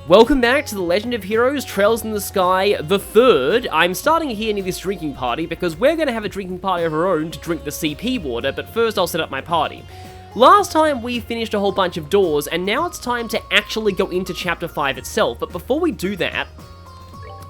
Welcome back to The Legend of Heroes Trails in the Sky, the third. I'm starting here near this drinking party because we're going to have a drinking party of our own to drink the CP water, but first I'll set up my party. Last time we finished a whole bunch of doors, and now it's time to actually go into Chapter 5 itself, but before we do that,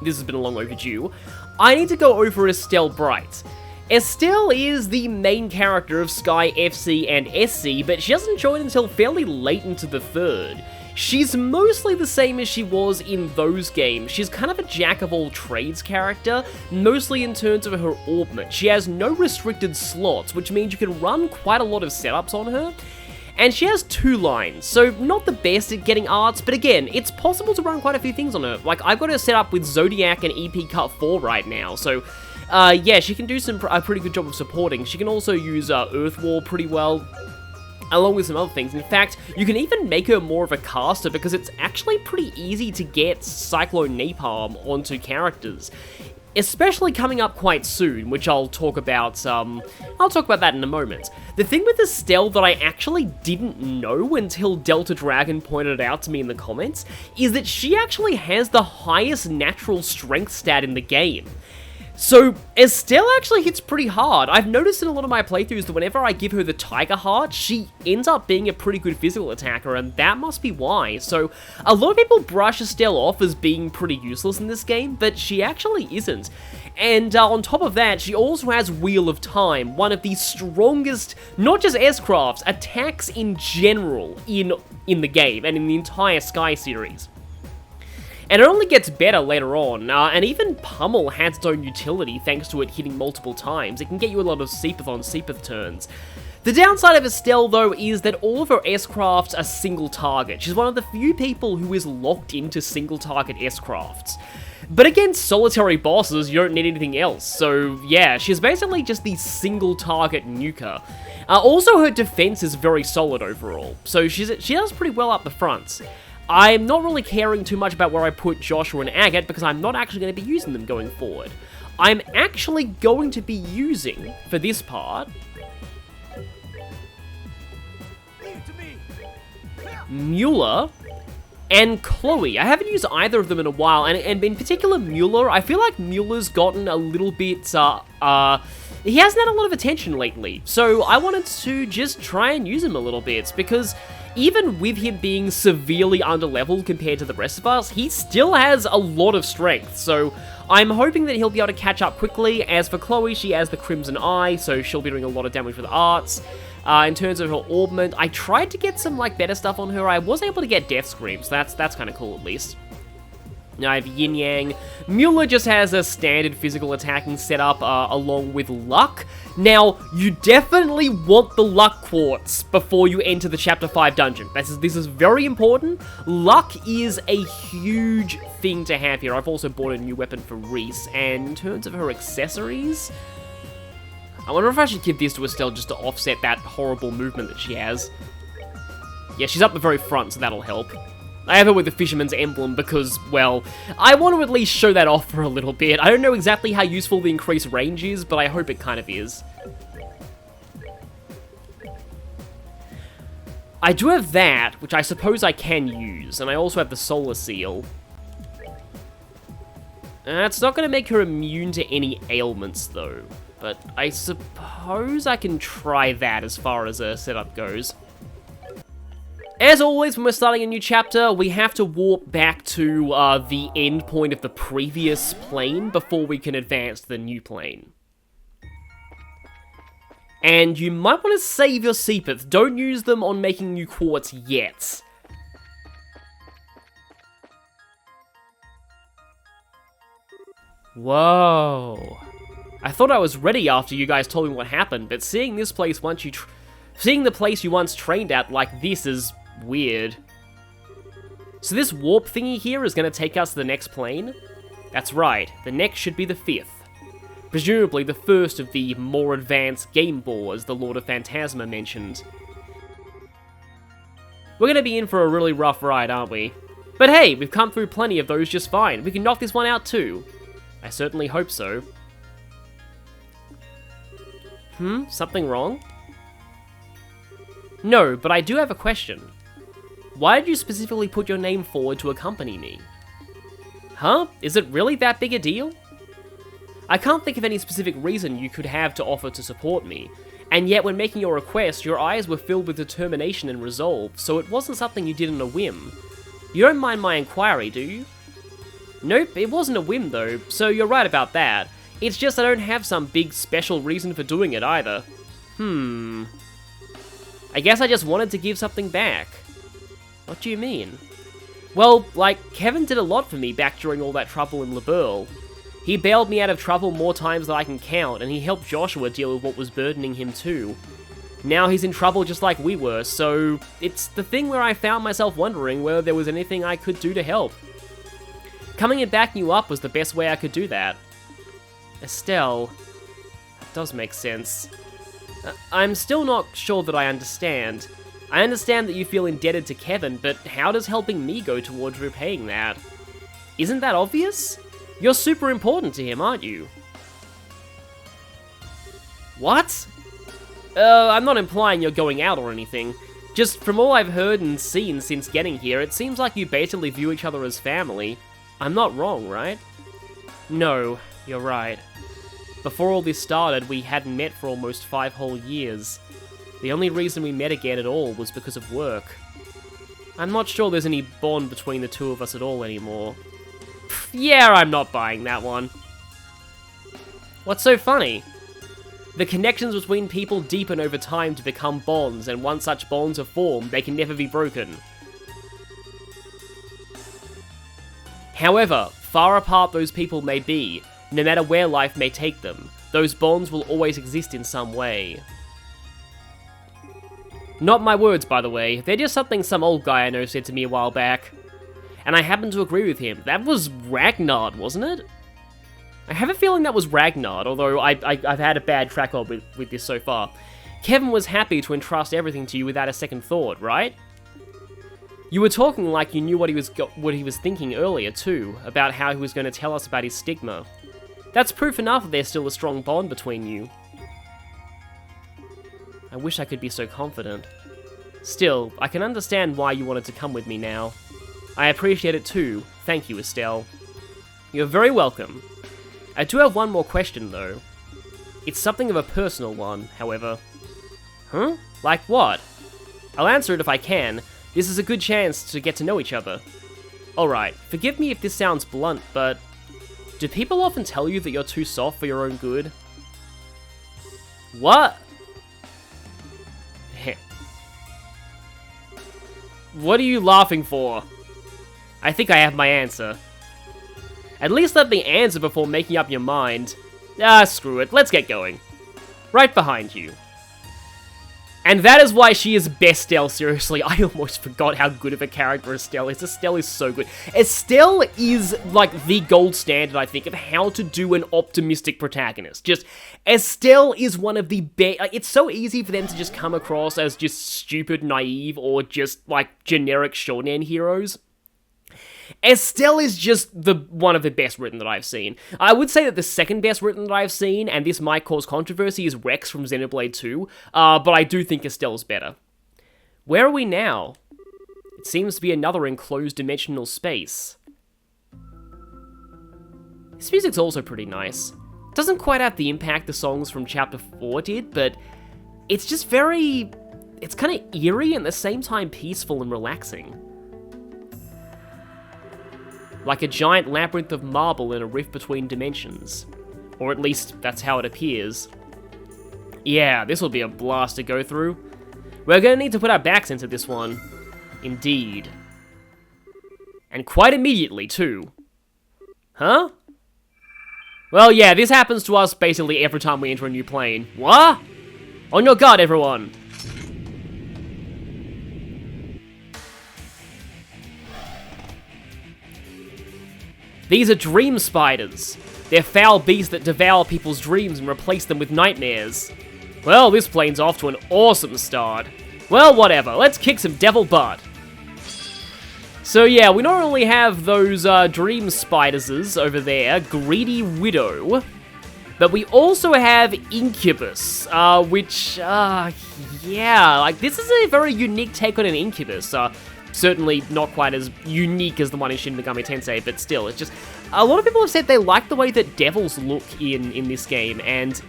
this has been a long overdue, I need to go over Estelle Bright. Estelle is the main character of Sky FC and SC, but she doesn't join until fairly late into the third. She's mostly the same as she was in those games. She's kind of a jack-of-all-trades character, mostly in terms of her orbment. She has no restricted slots, which means you can run quite a lot of setups on her. And she has 2 lines, so not the best at getting arts, but again, it's possible to run quite a few things on her. Like, I've got her set up with Zodiac and EP Cut 4 right now, so yeah, she can do a pretty good job of supporting. She can also use Earth Wall pretty well, along with some other things. In fact, you can even make her more of a caster because it's actually pretty easy to get Cyclone Napalm onto characters, especially coming up quite soon, which I'll talk about that in a moment. The thing with Estelle that I actually didn't know until Delta Dragon pointed it out to me in the comments is that she actually has the highest natural strength stat in the game. So, Estelle actually hits pretty hard. I've noticed in a lot of my playthroughs that whenever I give her the Tiger Heart, she ends up being a pretty good physical attacker, and that must be why. So, a lot of people brush Estelle off as being pretty useless in this game, but she actually isn't. And on top of that, she also has Wheel of Time, one of the strongest, not just S-Crafts, attacks in general in the game, and in the entire Sky series. And it only gets better later on, and even Pummel has its own utility thanks to it hitting multiple times. It can get you a lot of Seepeth on Seepeth turns. The downside of Estelle, though, is that all of her S-Crafts are single target. She's one of the few people who is locked into single target S-Crafts. But against solitary bosses, you don't need anything else, so yeah, she's basically just the single target nuker. Also, her defense is very solid overall, so she does pretty well up the front. I'm not really caring too much about where I put Joshua and Agate because I'm not actually going to be using them going forward. I'm actually going to be using, for this part, Mueller and Chloe. I haven't used either of them in a while, and in particular Mueller, I feel like Mueller's gotten a little bit, he hasn't had a lot of attention lately, so I wanted to just try and use him a little bit, because even with him being severely underleveled compared to the rest of us, he still has a lot of strength, so I'm hoping that he'll be able to catch up quickly. As for Chloe, she has the Crimson Eye, so she'll be doing a lot of damage with arts. In terms of her orbment, I tried to get some better stuff on her. I was able to get Death Scream, so that's kind of cool at least. Now I have Yin Yang. Mueller just has a standard physical attacking setup along with Luck. Now, you definitely want the Luck Quartz before you enter the Chapter 5 dungeon. This is very important. Luck is a huge thing to have here. I've also bought a new weapon for Reese, and in terms of her accessories, I wonder if I should give this to Estelle just to offset that horrible movement that she has. Yeah, she's up the very front, so that'll help. I have her with the Fisherman's Emblem because, well, I want to at least show that off for a little bit. I don't know exactly how useful the increased range is, but I hope it kind of is. I do have that, which I suppose I can use, and I also have the Solar Seal. It's not going to make her immune to any ailments, though, but I suppose I can try that as far as a setup goes. As always, when we're starting a new chapter, we have to warp back to the end point of the previous plane before we can advance to the new plane. And you might want to save your Seepeth. Don't use them on making new quartz yet. Whoa. I thought I was ready after you guys told me what happened, but seeing this place seeing the place you once trained at like this is weird. So this warp thingy here is going to take us to the next plane? That's right, the next should be the 5th. Presumably the first of the more advanced game boars the Lord of Phantasma mentioned. We're going to be in for a really rough ride, aren't we? But hey, we've come through plenty of those just fine. We can knock this one out too. I certainly hope so. Something wrong? No, but I do have a question. why did you specifically put your name forward to accompany me? Huh? Is it really that big a deal? I can't think of any specific reason you could have to offer to support me, and yet when making your request, your eyes were filled with determination and resolve, so it wasn't something you did on a whim. You don't mind my inquiry, do you? Nope, it wasn't a whim though, so you're right about that. It's just I don't have some big special reason for doing it either. I guess I just wanted to give something back. What do you mean? Well, like, Kevin did a lot for me back during all that trouble in LaBeoul. He bailed me out of trouble more times than I can count, and he helped Joshua deal with what was burdening him too. Now he's in trouble just like we were, so it's the thing where I found myself wondering whether there was anything I could do to help. Coming and backing you up was the best way I could do that. Estelle, that does make sense. I'm still not sure that I understand. I understand that you feel indebted to Kevin, but how does helping me go towards repaying that? Isn't that obvious? You're super important to him, aren't you? What? I'm not implying you're going out or anything. Just from all I've heard and seen since getting here, it seems like you basically view each other as family. I'm not wrong, right? No, you're right. Before all this started, we hadn't met for almost 5 whole years. The only reason we met again at all was because of work. I'm not sure there's any bond between the two of us at all anymore. Pfft, yeah, I'm not buying that one. What's so funny? The connections between people deepen over time to become bonds, and once such bonds are formed, they can never be broken. However, far apart those people may be, no matter where life may take them, those bonds will always exist in some way. Not my words, by the way, they're just something some old guy I know said to me a while back. And I happen to agree with him. That was Ragnar, wasn't it? I have a feeling that was Ragnar, although I've had a bad track on with this so far. Kevin was happy to entrust everything to you without a second thought, right? You were talking like you knew what he was thinking earlier, too, about how he was going to tell us about his stigma. That's proof enough that there's still a strong bond between you. I wish I could be so confident. Still, I can understand why you wanted to come with me now. I appreciate it too. Thank you, Estelle. You're very welcome. I do have one more question, though. It's something of a personal one, however. Huh? Like what? I'll answer it if I can. This is a good chance to get to know each other. Alright, forgive me if this sounds blunt, but do people often tell you that you're too soft for your own good? What? What are you laughing for? I think I have my answer. At least let me answer before making up your mind. Ah, screw it, let's get going. Right behind you. And that is why she is best Estelle, seriously. I almost forgot how good of a character Estelle is. Estelle is so good. Estelle is, like, the gold standard, I think, of how to do an optimistic protagonist. Just, Estelle is one of the best. Like, it's so easy for them to just come across as just stupid, naive, or just, like, generic shonen heroes. Estelle is just one of the best written that I've seen. I would say that the second best written that I've seen, and this might cause controversy, is Rex from Xenoblade 2, but I do think Estelle's better. Where are we now? It seems to be another enclosed dimensional space. This music's also pretty nice. It doesn't quite have the impact the songs from Chapter 4 did, but it's just very... it's kind of eerie and at the same time peaceful and relaxing. Like a giant labyrinth of marble in a rift between dimensions. Or at least, that's how it appears. Yeah, this will be a blast to go through. We're gonna need to put our backs into this one. Indeed. And quite immediately, too. Huh? Well, yeah, this happens to us basically every time we enter a new plane. What? On your guard, everyone! These are dream spiders. They're foul beasts that devour people's dreams and replace them with nightmares. Well, this plane's off to an awesome start. Well, whatever, let's kick some devil butt. So yeah, we not only have those dream spiders over there, Greedy Widow, but we also have Incubus, which, yeah, like, this is a very unique take on an Incubus. Certainly not quite as unique as the one in Shin Megami Tensei, but still, it's just... A lot of people have said they like the way that devils look in this game, and...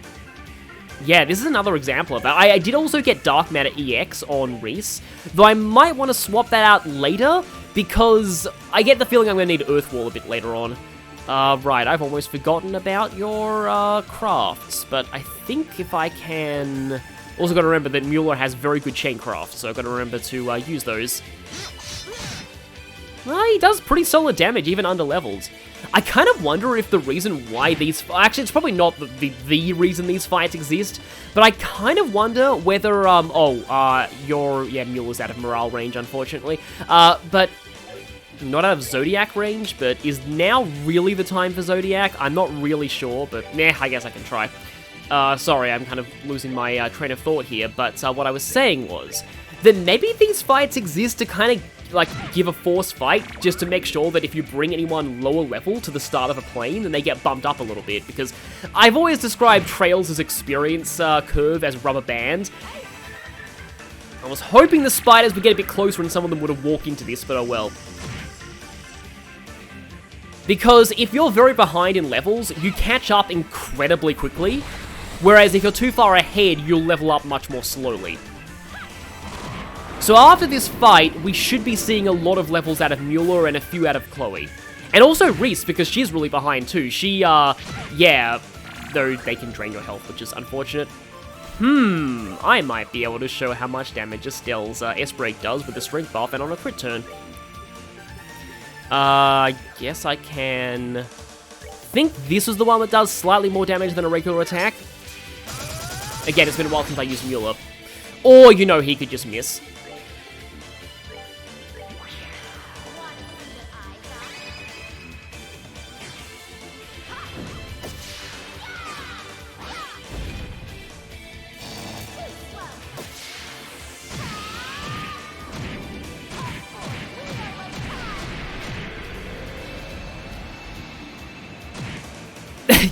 Yeah, this is another example of that. I did also get Dark Matter EX on Reese, though I might want to swap that out later, because I get the feeling I'm going to need Earthwall a bit later on. Right, I've almost forgotten about your crafts, but I think if I can... Also got to remember that Mueller has very good chain crafts, so I've got to remember to use those. Well, he does pretty solid damage, even under levels. I kind of wonder if the reason why these... Actually, it's probably not the reason these fights exist, but I kind of wonder whether... Yeah, Mueller's out of morale range, unfortunately. But... Not out of Zodiac range, but is now really the time for Zodiac? I'm not really sure, but nah, I guess I can try. Sorry, I'm kind of losing my train of thought here, but what I was saying was that maybe these fights exist to kind of like give a forced fight, just to make sure that if you bring anyone lower level to the start of a plane, then they get bumped up a little bit, because I've always described Trails' experience curve as rubber band. I was hoping the spiders would get a bit closer and some of them would have walked into this, but oh well. Because if you're very behind in levels, you catch up incredibly quickly, whereas if you're too far ahead, you'll level up much more slowly. So after this fight, we should be seeing a lot of levels out of Mueller and a few out of Chloe. And also Reese, because she's really behind too. She, yeah, though they can drain your health, which is unfortunate. I might be able to show how much damage Estelle's S-Break does with the strength buff and on a crit turn. I guess I can... think this is the one that does slightly more damage than a regular attack. Again, it's been a while since I used Mueller. Or, you know, he could just miss.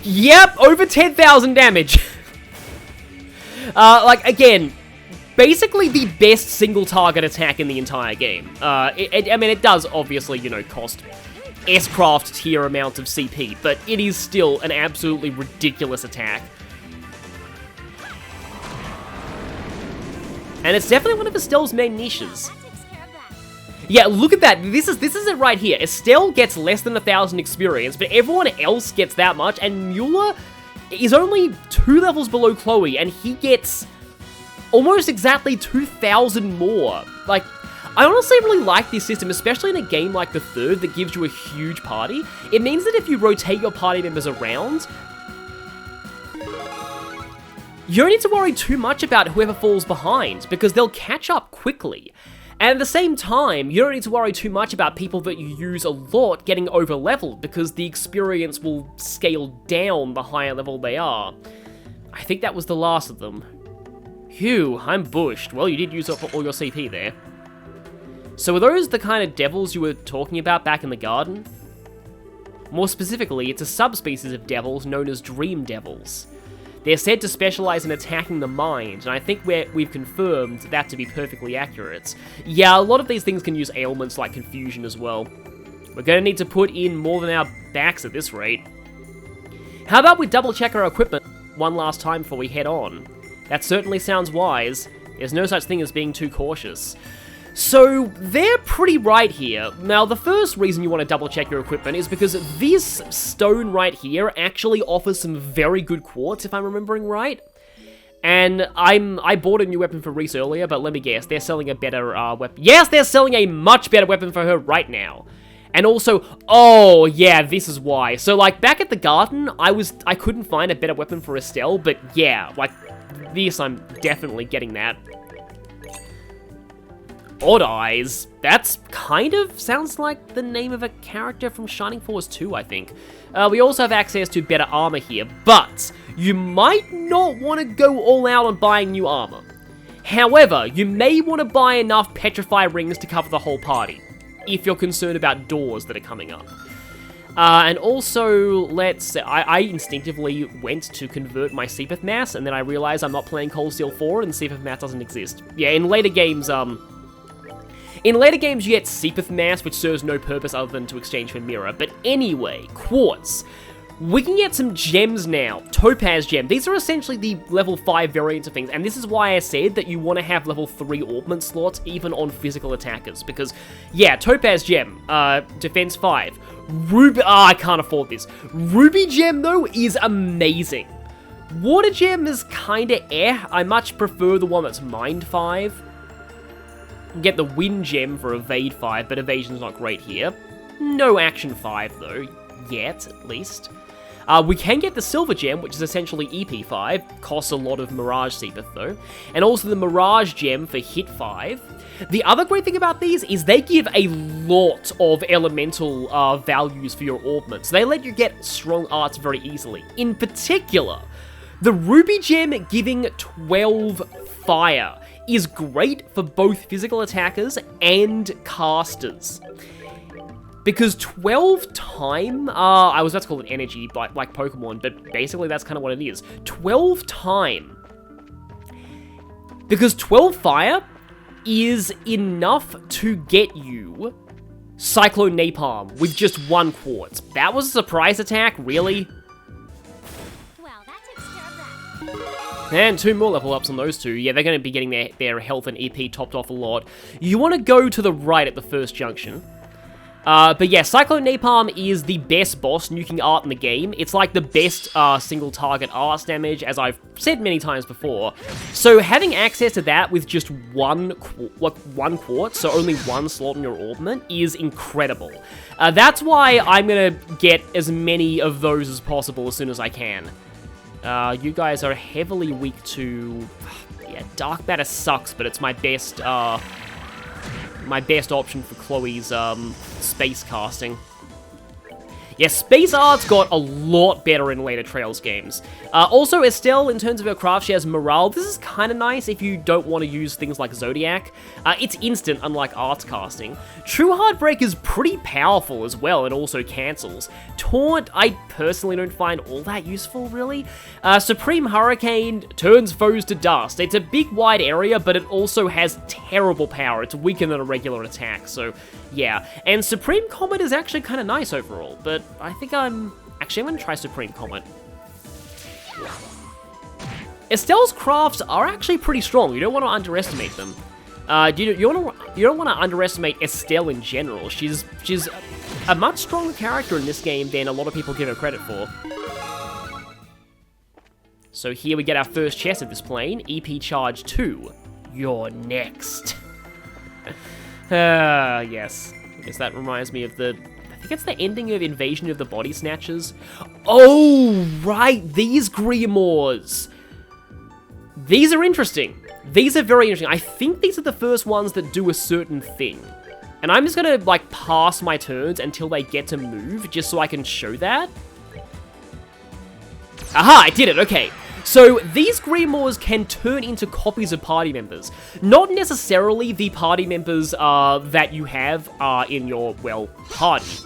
Yep, over 10,000 damage. Like, again, basically the best single target attack in the entire game. I mean, it does obviously, you know, cost S-Craft tier amount of CP, but it is still an absolutely ridiculous attack. And it's definitely one of Estelle's main niches. Yeah, look at that. This is it right here. Estelle gets less than 1,000 experience, but everyone else gets that much, and Mueller is only 2 levels below Chloe, and he gets almost exactly 2,000 more. Like, I honestly really like this system, especially in a game like the third that gives you a huge party. It means that if you rotate your party members around, you don't need to worry too much about whoever falls behind, because they'll catch up quickly. And at the same time, you don't need to worry too much about people that you use a lot getting over-leveled, because the experience will scale down the higher level they are. I think that was the last of them. Phew, I'm bushed. Well, you did use up all your CP there. So are those the kind of devils you were talking about back in the garden? More specifically, it's a subspecies of devils known as dream devils. They're said to specialize in attacking the mind, and I think we've confirmed that to be perfectly accurate. Yeah, a lot of these things can use ailments like confusion as well. We're gonna need to put in more than our backs at this rate. How about we double check our equipment one last time before we head on? That certainly sounds wise. There's no such thing as being too cautious. So, they're pretty right here. Now, the first reason you want to double check your equipment is because this stone right here actually offers some very good quartz, if I'm remembering right. And I bought a new weapon for Reese earlier, but let me guess, they're selling a better weapon. Yes, they're selling a much better weapon for her right now. And also, oh yeah, this is why. So like, back at the garden, I couldn't find a better weapon for Estelle, but yeah, like, this, I'm definitely getting that. Odd Eyes. That's kind of sounds like the name of a character from Shining Force 2, I think. We also have access to better armor here, but you might not want to go all out on buying new armor. However, you may want to buy enough Petrify rings to cover the whole party, if you're concerned about doors that are coming up. And also, I instinctively went to convert my Seepeth Mass, and then I realized I'm not playing Cold Steel 4, and Seepeth Mass doesn't exist. Yeah, in later games, In later games, you get Seepeth Mass, which serves no purpose other than to exchange for Mirror. But anyway, Quartz. We can get some gems now. Topaz Gem. These are essentially the level 5 variants of things, and this is why I said that you want to have level 3 augment slots even on physical attackers, because, yeah, Topaz Gem, defense 5. Ruby, I can't afford this. Ruby Gem, though, is amazing. Water Gem is kinda I much prefer the one that's Mind 5. Get the Wind Gem for Evade 5, but Evasion's not great here. No Action 5, though, yet, at least. We can get the Silver Gem, which is essentially EP5, costs a lot of Mirage Seepeth though, and also the Mirage Gem for Hit 5. The other great thing about these is they give a lot of elemental values for your augments. They let you get strong arts very easily. In particular, the Ruby Gem giving 12 fire is great for both physical attackers and casters. Because 12 time, I was about to call it energy, but like Pokemon, but basically that's kind of what it is. 12 time. Because 12 fire is enough to get you Cyclone Napalm with just 1 quartz. That was a surprise attack, really? Well, that takes care of that. And 2 more level ups on those 2. Yeah, they're going to be getting their health and EP topped off a lot. You want to go to the right at the first junction. But yeah, Cyclone Napalm is the best boss nuking art in the game. It's like the best single target arts damage, as I've said many times before. So having access to that with just one quartz, so only 1 slot in your augment, is incredible. That's why I'm gonna get as many of those as possible as soon as I can. You guys are heavily weak to... Yeah, Dark Matter sucks, but it's my best option for Chloe's space casting. Yeah, Space Art's got a lot better in later Trails games. Also, Estelle, in terms of her craft, she has Morale. This is kind of nice if you don't want to use things like Zodiac. It's instant, unlike Arts casting. True Heartbreak is pretty powerful as well, and also cancels. Taunt, I personally don't find all that useful, really. Supreme Hurricane turns foes to dust. It's a big, wide area, but it also has terrible power. It's weaker than a regular attack, so yeah. And Supreme Comet is actually kind of nice overall, but I think I'm going to try Supreme Comet. Estelle's crafts are actually pretty strong. You don't want to underestimate them. You don't want to underestimate Estelle in general. She's a much stronger character in this game than a lot of people give her credit for. So here we get our first chest of this plane, EP Charge 2. You're next. Yes. I guess that reminds me of I think it's the ending of Invasion of the Body Snatchers. Oh, right, these Grimoires. These are interesting. These are very interesting. I think these are the first ones that do a certain thing. And I'm just gonna, like, pass my turns until they get to move, just so I can show that. Aha, I did it, okay. So, these Grimoires can turn into copies of party members. Not necessarily the party members that you have in your, well, party.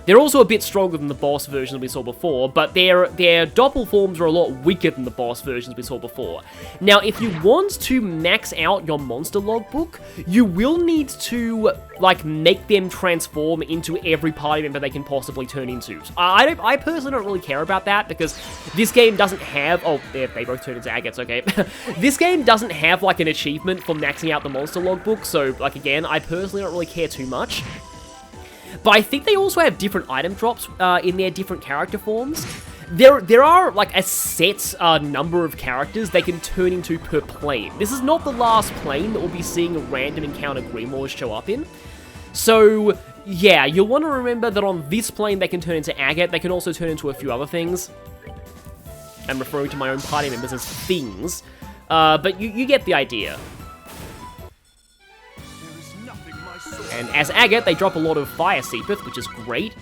They're also a bit stronger than the boss versions we saw before, but their doppel forms are a lot weaker than the boss versions we saw before. Now, if you want to max out your monster logbook, you will need to, like, make them transform into every party member they can possibly turn into. I personally don't really care about that, because this game doesn't have... Oh, they both turn into agates, okay. This game doesn't have, like, an achievement for maxing out the monster logbook, so, like, again, I personally don't really care too much. But I think they also have different item drops in their different character forms. There are, like, a set number of characters they can turn into per plane. This is not the last plane that we'll be seeing a random encounter Grimoires show up in. So, yeah, you'll want to remember that on this plane they can turn into agate. They can also turn into a few other things. I'm referring to my own party members as things. But you get the idea. And as agate, they drop a lot of fire Seepeth, which is great.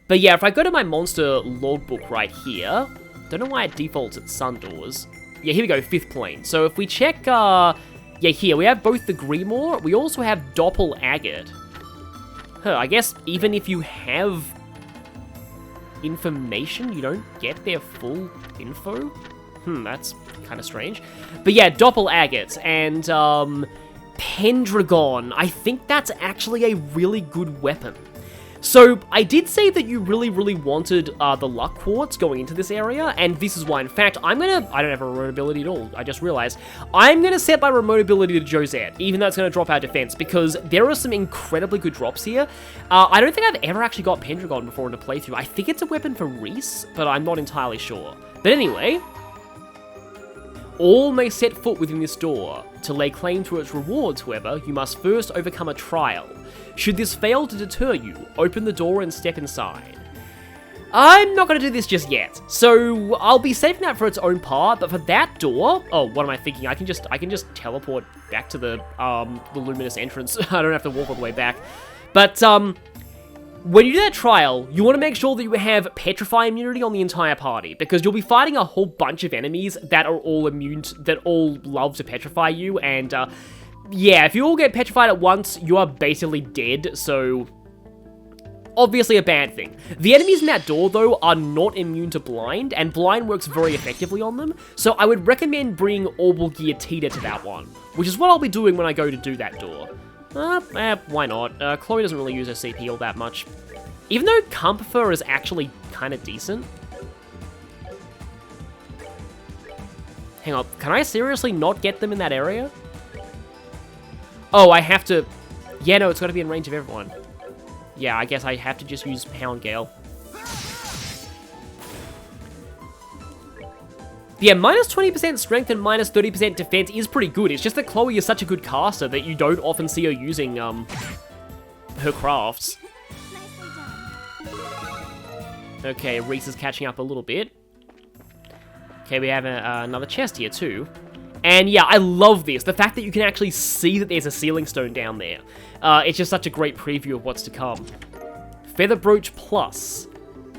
But yeah, if I go to my monster logbook right here, don't know why it defaults at Sundoors. Yeah, here we go, 5th plane. So if we check, yeah, here, we have both the Grimoire, we also have Doppel Agate. I guess even if you have information, you don't get their full info? That's kind of strange. But yeah, Doppel Agates, and, Pendragon. I think that's actually a really good weapon. So, I did say that you really, really wanted the luck quartz going into this area, and this is why. In fact, I don't have a remote ability at all, I just realized. I'm gonna set my remote ability to Josette, even though it's gonna drop our defense, because there are some incredibly good drops here. I don't think I've ever actually got Pendragon before in a playthrough. I think it's a weapon for Reese, but I'm not entirely sure. But anyway, all may set foot within this door. To lay claim to its rewards, however, you must first overcome a trial. Should this fail to deter you, open the door and step inside. I'm not going to do this just yet, so I'll be saving that for its own part, but for that door, oh, what am I thinking? I can just teleport back to the luminous entrance. I don't have to walk all the way back. But, when you do that trial, you want to make sure that you have Petrify immunity on the entire party, because you'll be fighting a whole bunch of enemies that are all that all love to petrify you, and, yeah, if you all get petrified at once, you are basically dead, so obviously a bad thing. The enemies in that door, though, are not immune to blind, and blind works very effectively on them, so I would recommend bringing Orbital Gear Tita to that one, which is what I'll be doing when I go to do that door. Why not? Chloe doesn't really use her CP all that much. Even though Comfort is actually kind of decent. Hang on, can I seriously not get them in that area? Oh, I have to... Yeah, no, it's got to be in range of everyone. Yeah, I guess I have to just use Pound Gale. Yeah, minus 20% strength and minus 30% defense is pretty good. It's just that Chloe is such a good caster that you don't often see her using, her crafts. Okay, Reese is catching up a little bit. Okay, we have another chest here, too. And yeah, I love this. The fact that you can actually see that there's a ceiling stone down there. It's just such a great preview of what's to come. Feather Brooch Plus.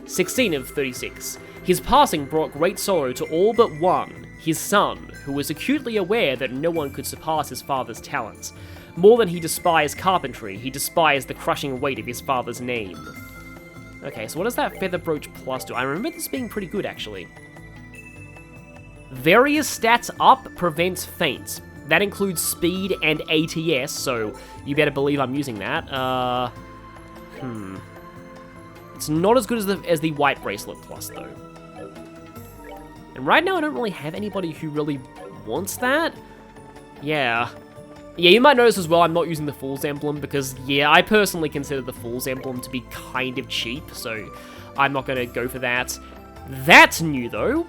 16 of 36. His passing brought great sorrow to all but one, his son, who was acutely aware that no one could surpass his father's talents. More than he despised carpentry, he despised the crushing weight of his father's name. Okay, so what does that Feather Brooch Plus do? I remember this being pretty good, actually. Various stats up prevents faints. That includes speed and ATS, so you better believe I'm using that. It's not as good as the White Bracelet Plus, though. And right now, I don't really have anybody who really wants that. Yeah. Yeah, you might notice as well, I'm not using the Fool's Emblem, because, yeah, I personally consider the Fool's Emblem to be kind of cheap, so I'm not going to go for that. That's new, though.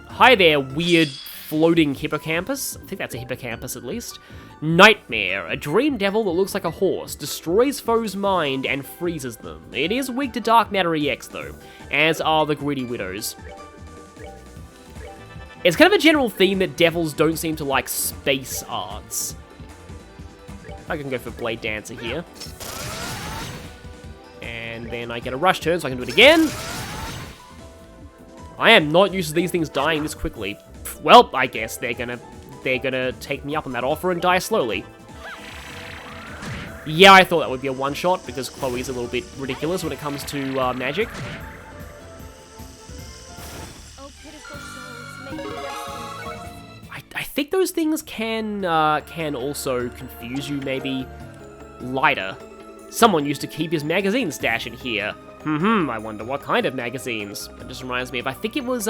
Hi there, weird floating hippocampus. I think that's a hippocampus, at least. Nightmare, a dream devil that looks like a horse, destroys foes' mind and freezes them. It is weak to Dark Matter EX, though, as are the Greedy Widows. It's kind of a general theme that devils don't seem to like space arts. I can go for Blade Dancer here. And then I get a rush turn, so I can do it again. I am not used to these things dying this quickly. Well, I guess they're gonna take me up on that offer and die slowly. Yeah, I thought that would be a one-shot, because Chloe's a little bit ridiculous when it comes to magic. I think those things can also confuse you, maybe. Lighter. Someone used to keep his magazine stash in here. I wonder what kind of magazines. That just reminds me of, I think it was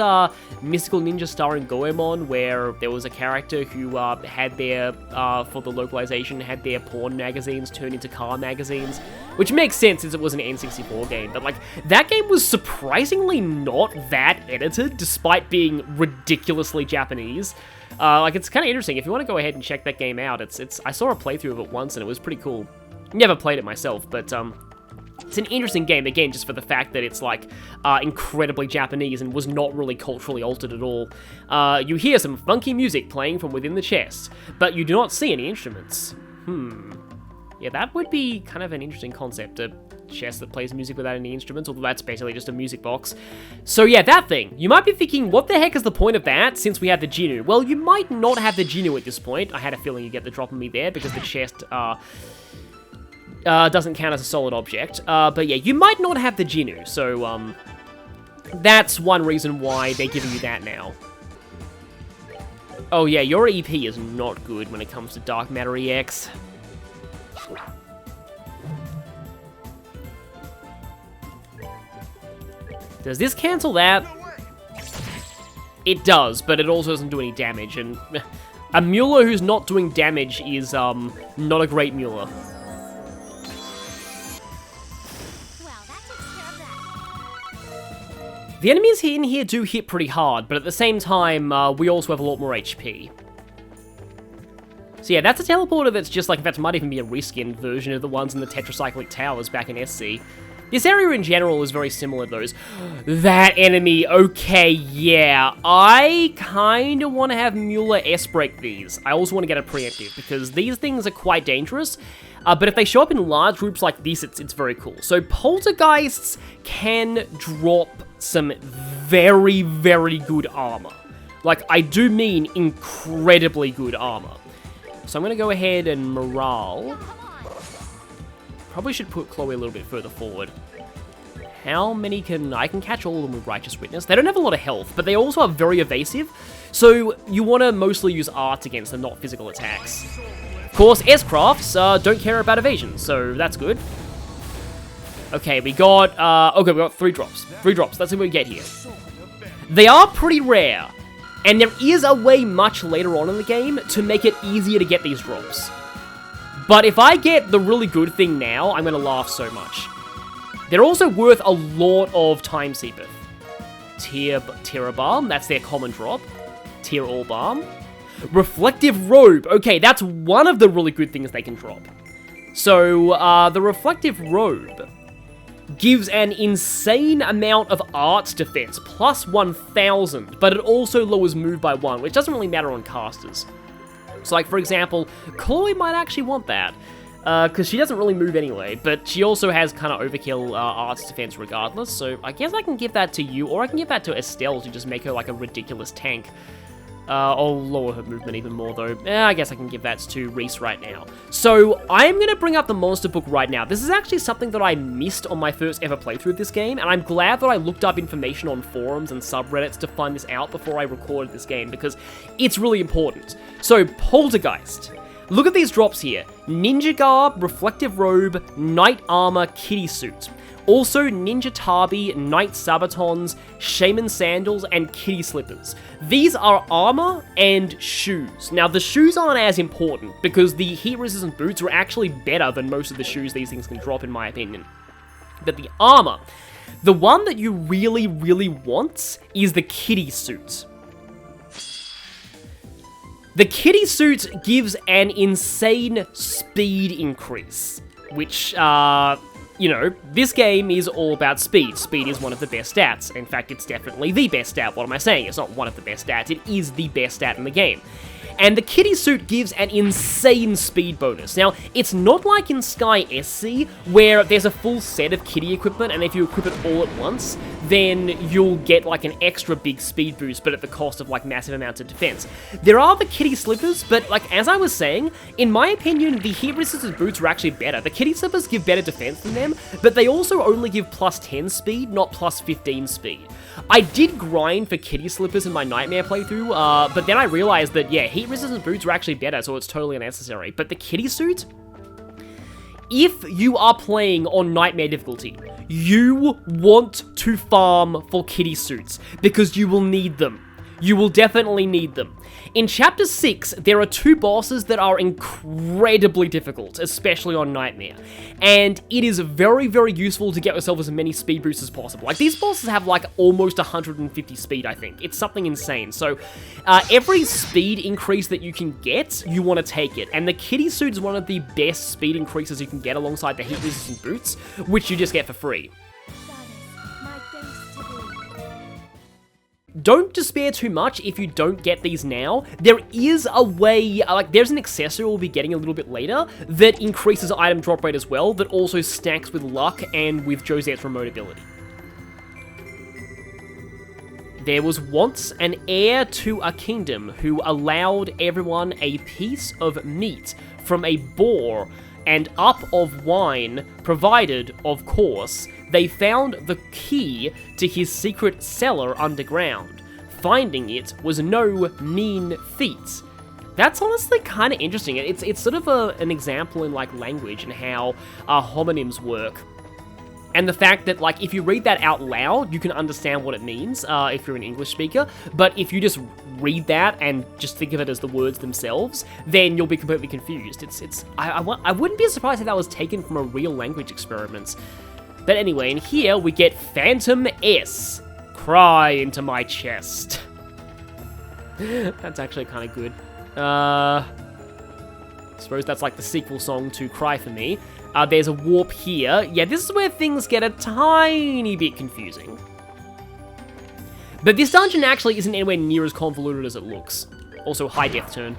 Mystical Ninja starring Goemon, where there was a character who had their, for the localization, had their porn magazines turned into car magazines. Which makes sense since it was an N64 game, but like, that game was surprisingly not that edited, despite being ridiculously Japanese. Like, it's kind of interesting. If you want to go ahead and check that game out, I saw a playthrough of it once and it was pretty cool. Never played it myself, but, it's an interesting game, again, just for the fact that it's, like, incredibly Japanese and was not really culturally altered at all. You hear some funky music playing from within the chest, but you do not see any instruments. Yeah, that would be kind of an interesting concept, a chest that plays music without any instruments, although that's basically just a music box. So yeah, that thing. You might be thinking, what the heck is the point of that, since we have the Genu? Well, you might not have the Genu at this point. I had a feeling you'd get the drop on me there, because the chest, doesn't count as a solid object. But yeah, you might not have the Genu, so, that's one reason why they're giving you that now. Oh yeah, your EP is not good when it comes to Dark Matter EX. Does this cancel that? It does, but it also doesn't do any damage, and a Mueller who's not doing damage is, not a great Mueller. Well, that takes care of that. The enemies in here do hit pretty hard, but at the same time, we also have a lot more HP. So yeah, that's a teleporter that's just like, in fact, might even be a reskinned version of the ones in the Tetracyclic Towers back in SC. This area in general is very similar to those. That enemy, okay, yeah. I kind of want to have Mueller S-break these. I also want to get a preemptive, because these things are quite dangerous. But if they show up in large groups like this, it's very cool. So poltergeists can drop some very, very good armor. Like, I do mean incredibly good armor. So I'm going to go ahead and morale. Probably should put Chloe a little bit further forward. How many can... I can catch all of them with Righteous Witness. They don't have a lot of health, but they also are very evasive. So you want to mostly use arts against them, not physical attacks. Of course, S-crafts don't care about evasion, so that's good. Okay, we got... okay, we got 3 drops. 3 drops, let's see what we get here. They are pretty rare, and there is a way much later on in the game to make it easier to get these drops. But if I get the really good thing now, I'm going to laugh so much. They're also worth a lot of Time Seepeth. Tear Balm, that's their common drop. Tear All Balm. Reflective Robe, okay, that's one of the really good things they can drop. So, the Reflective Robe gives an insane amount of arts defense, plus 1,000, but it also lowers move by 1, which doesn't really matter on casters. So, like, for example, Chloe might actually want that, because she doesn't really move anyway, but she also has kind of overkill arts defense regardless, so I guess I can give that to you, or I can give that to Estelle to just make her, like, a ridiculous tank. I'll lower her movement even more, though. I guess I can give that to Reese right now. So, I'm going to bring up the monster book right now. This is actually something that I missed on my first ever playthrough of this game, and I'm glad that I looked up information on forums and subreddits to find this out before I recorded this game, because it's really important. So, Poltergeist. Look at these drops here. Ninja Garb, Reflective Robe, Knight Armor, Kitty Suit. Also, Ninja Tabi, Knight Sabatons, Shaman Sandals, and Kitty Slippers. These are armor and shoes. Now, the shoes aren't as important, because the heat-resistant boots are actually better than most of the shoes these things can drop, in my opinion. But the armor, the one that you really, really want is the Kitty Suit. The Kitty Suit gives an insane speed increase, which, you know, this game is all about speed. Speed is one of the best stats. In fact, it's definitely the best stat. What am I saying? It's not one of the best stats. It is the best stat in the game. And the Kitty Suit gives an insane speed bonus. Now, it's not like in Sky SC, where there's a full set of Kitty equipment, and if you equip it all at once, then you'll get, like, an extra big speed boost, but at the cost of, like, massive amounts of defense. There are the Kitty Slippers, but, like, as I was saying, in my opinion, the heat-resistant boots are actually better. The Kitty Slippers give better defense than them, but they also only give plus 10 speed, not plus 15 speed. I did grind for Kitty Slippers in my Nightmare playthrough, but then I realized that, yeah, heat-resistant boots are actually better, so it's totally unnecessary. But the Kitty Suit, if you are playing on Nightmare difficulty, you want to farm for Kitty Suits, because you will need them. You will definitely need them. In Chapter 6, there are 2 bosses that are incredibly difficult, especially on Nightmare. And it is very, very useful to get yourself as many speed boosts as possible. Like, these bosses have, like, almost 150 speed, I think. It's something insane. So, every speed increase that you can get, you want to take it. And the Kitty Suit is one of the best speed increases you can get alongside the heat-resistant boots, which you just get for free. Don't despair too much if you don't get these now. There is a way, like, there's an accessory we'll be getting a little bit later that increases item drop rate as well, that also stacks with luck and with Josette's remote ability. There was once an heir to a kingdom who allowed everyone a piece of meat from a boar and up of wine, provided, of course, they found the key to his secret cellar underground. finding it was no mean feat. That's honestly kind of interesting. It's sort of an example in, like, language and how homonyms work. And the fact that, like, if you read that out loud, you can understand what it means if you're an English speaker. But if you just read that and just think of it as the words themselves, then you'll be completely confused. I wouldn't be surprised if that was taken from a real language experiment. But anyway, in here we get Phantom S. Cry into my chest. That's actually kind of good. I suppose that's like the sequel song to Cry For Me. There's a warp here. Yeah, this is where things get a tiny bit confusing. But this dungeon actually isn't anywhere near as convoluted as it looks. Also, high death turn.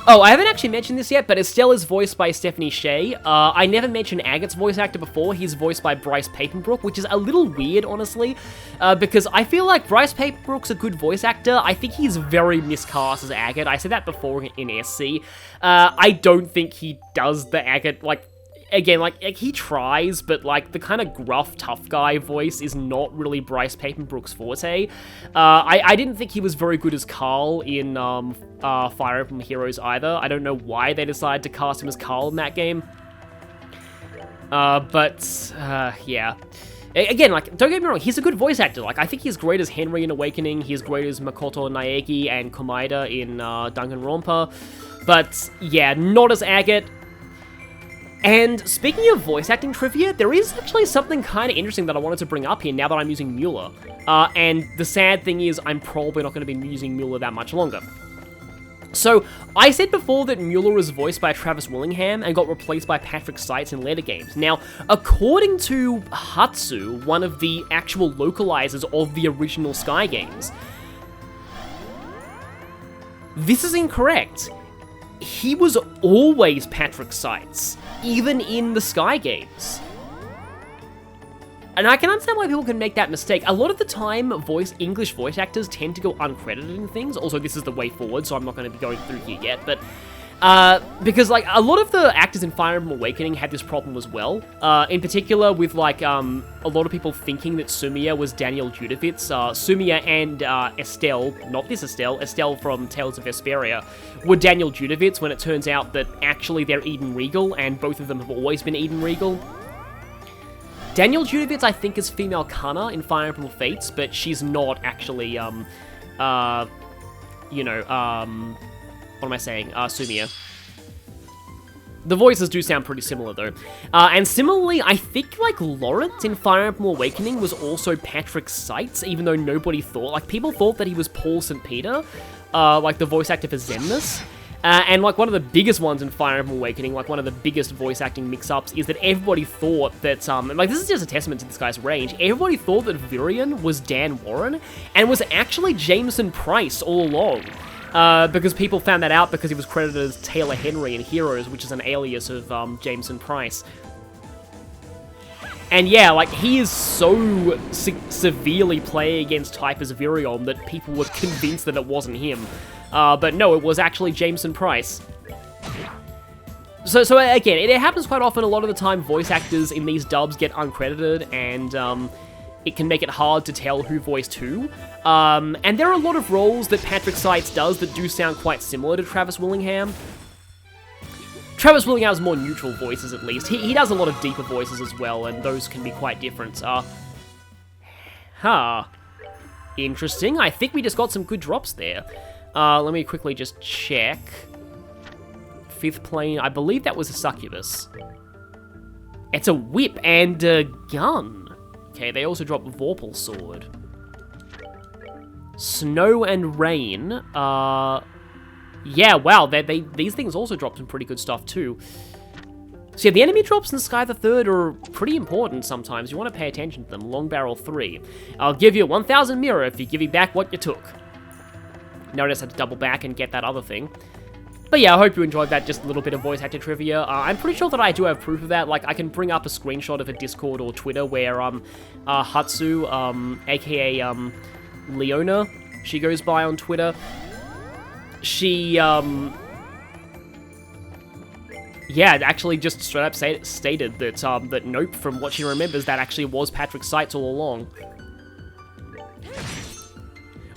Oh, I haven't actually mentioned this yet, but Estelle is voiced by Stephanie Shea. I never mentioned Agat's voice actor before. He's voiced by Bryce Papenbrook, which is a little weird, honestly, because I feel like Bryce Papenbrook's a good voice actor. I think he's very miscast as Agat. I said that before in SC. I don't think he does the Agat, like, again, like he tries, but, like, the kind of gruff, tough guy voice is not really Bryce Papenbrook's forte. I didn't think he was very good as Carl in Fire Emblem Heroes either. I don't know why they decided to cast him as Carl in that game. Yeah. Again, like, don't get me wrong, he's a good voice actor. Like, I think he's great as Henry in Awakening, he's great as Makoto Naegi and Komaeda in Danganronpa. But, yeah, not as Agat. And speaking of voice acting trivia, there is actually something kind of interesting that I wanted to bring up here now that I'm using Mueller. And the sad thing is, I'm probably not going to be using Mueller that much longer. So, I said before that Mueller was voiced by Travis Willingham and got replaced by Patrick Seitz in later games. Now, according to Hatsu, one of the actual localizers of the original Sky games, this is incorrect. He was always Patrick Seitz, even in the Sky games. And I can understand why people can make that mistake. A lot of the time, English voice actors tend to go uncredited in things. Also, this is the way forward, so I'm not going to be going through here yet. But because, like, a lot of the actors in Fire Emblem Awakening had this problem as well. In particular, with, like, a lot of people thinking that Sumiya was Daniel Judovitz. Sumiya and Estelle, not this Estelle, Estelle from Tales of Vesperia, were Daniel Judovitz, when it turns out that actually they're Eden Regal, and both of them have always been Eden Regal. Daniel Judovitz, I think, is female Kana in Fire Emblem Fates, but she's not actually, what am I saying? Sumiya. The voices do sound pretty similar, though. And similarly, I think, like, Lawrence in Fire Emblem Awakening was also Patrick Seitz, even though nobody thought, like, people thought that he was Paul St. Peter, like, the voice actor for Xemnas. And, like, one of the biggest ones in Fire Emblem Awakening, like, one of the biggest voice acting mix-ups, is that everybody thought that, like, this is just a testament to this guy's range, everybody thought that Virion was Dan Warren, and was actually Jameson Price all along. Because people found that out because he was credited as Taylor Henry in Heroes, which is an alias of Jameson Price. And yeah, like, he is so severely playing against type as Virion that people were convinced that it wasn't him. But no, it was actually Jameson Price. So again, it happens quite often. A lot of the time, voice actors in these dubs get uncredited, and it can make it hard to tell who voiced who. And there are a lot of roles that Patrick Seitz does that do sound quite similar to Travis Willingham. Travis Willingham has more neutral voices, at least. He does a lot of deeper voices as well, and those can be quite different. Interesting. I think we just got some good drops there. Let me quickly just check. Fifth plane, I believe that was a succubus. It's a whip and a gun. Okay, they also drop Vorpal sword. Snow and rain. Yeah, wow, these things also drop some pretty good stuff too. So yeah, the enemy drops in Sky the Third are pretty important sometimes. You want to pay attention to them. Long Barrel 3. I'll give you 1,000 mirror if you give me back what you took. Now I just had to double back and get that other thing. But yeah, I hope you enjoyed that, just a little bit of voice actor trivia. I'm pretty sure that I do have proof of that. Like, I can bring up a screenshot of a Discord or Twitter where, Hatsu, aka, Leona, she goes by on Twitter. She, yeah, actually just straight up stated that, that nope, from what she remembers, that actually was Patrick Seitz all along.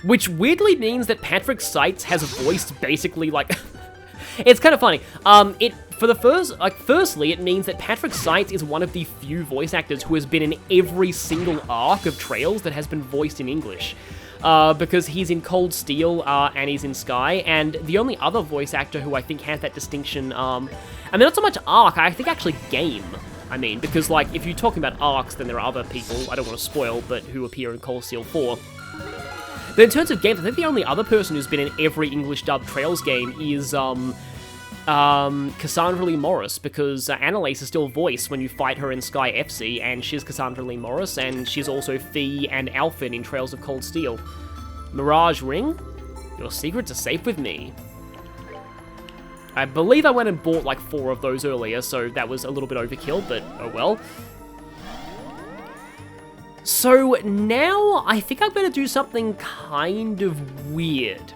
which weirdly means that Patrick Seitz has voiced basically, like... It's kind of funny. Firstly, it means that Patrick Seitz is one of the few voice actors who has been in every single arc of Trails that has been voiced in English. Because he's in Cold Steel, and he's in Sky, and the only other voice actor who I think has that distinction, I mean, not so much arc, I think actually game. I mean, because, like, if you're talking about arcs, then there are other people, I don't want to spoil, but who appear in Cold Steel 4. But in terms of games, I think the only other person who's been in every English-dubbed Trails game is, Cassandra Lee Morris, because Annalise is still voiced when you fight her in Sky FC, and she's Cassandra Lee Morris, and she's also Fee and Alfin in Trails of Cold Steel. Mirage Ring? Your secrets are safe with me. I believe I went and bought like 4 of those earlier, so that was a little bit overkill, but oh well. So now I think I'm going to do something kind of weird.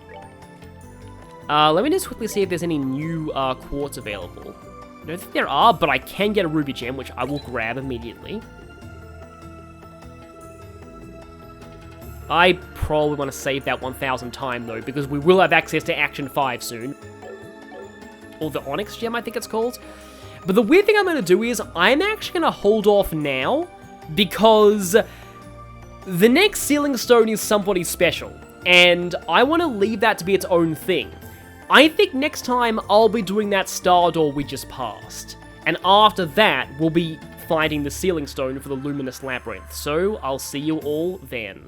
Let me just quickly see if there's any new quartz available. I don't think there are, but I can get a ruby gem, which I will grab immediately. I probably want to save that 1,000 time, though, because we will have access to Action 5 soon. Or the Onyx gem, I think it's called. But the weird thing I'm going to do is, I'm actually going to hold off now, because the next Sealing Stone is somebody special, and I want to leave that to be its own thing. I think next time I'll be doing that star door we just passed, and after that, we'll be finding the Sealing Stone for the Luminous Labyrinth, so I'll see you all then.